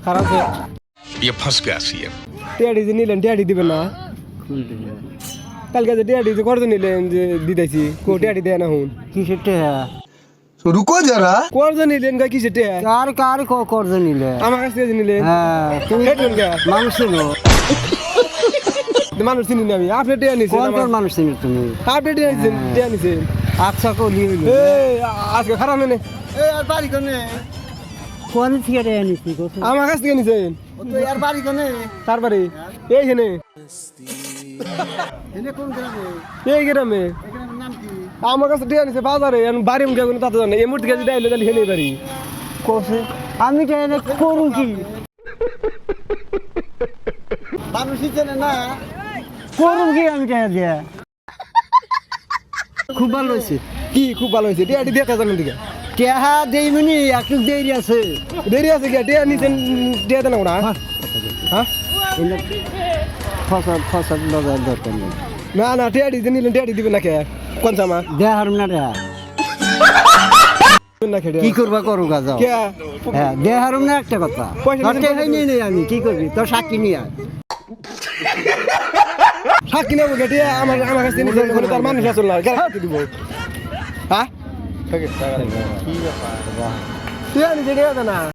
খারাপ আছে ये फंस गया सीएम। টিয়াডি যে নিলেন টিয়াডি দিবেন না কালকে যে টিয়াডি যে করতে নিলেন যে দিতেছি কো টিয়াডি দেয় না হুন কিসের টেহা रुको जरा করতে নিলেন গা কিসে টিয়া কার কার কর্জ নিলে আমার কাছ থেকে যে নিলেন হ্যাঁ তুমি হেঁটেন গা মানুষ চিনো মানুষ চিনি না আমি আপনি টিয়া নিছেন কোন কোন মানুষ চিনি তুমি আপনি টিয়া নিছেন টিয়া নিছেন আচ্ছা কলি হইলো এই আজকে খারাপ নেই ए यार बारी कोने কোন থেকে টেহা নিছি কত আমার কাছ থেকে নিছেন तो यार बारी कोने তারপরে এইখানে इने कोन ग्रामे এই গ্রামে এখানে নাম কি আমার কাছে টিয়া নিছে বাজারে এখন বাড়ি মুখে কোনো তাতে জানে এই মুহূর্তে যদি আইলে তাহলে হেনে বাড়ি কোসে আমি টেহা করু কি মানুষ চিনে না করু কি আমি টেহা দিয়া খুব ভালো হয়েছে কি খুব ভালো হয়েছে টিয়াটি দেখা জানেন দিকে টেহা দেই মানে একটু দেরি আছে দেরি আছে কি টিয়া নিছেন টিয়া দেন না হ্যাঁ এনে ফসল ফসল বাজার দরকার নেই না না টিয়াটি যে নিলেন টিয়াটি দিবেন না কে কোন জামা দেহার না টেহা দিবেন না খেটে কি করবা করু গা যাও কে হ্যাঁ দেহার না একটা কথা পয়সা তোর নিতে টেহাই নেই আমি কি করবি তোর সাক্ষী নিয়ে আয়। সাক্ষী নেবো কে টিয়া আমার কাছে নিছেন বলে তার মানুষ আসল না গ্যারান্টি দিব হ্যাঁ টিয়া নিছে টিয়া দেন না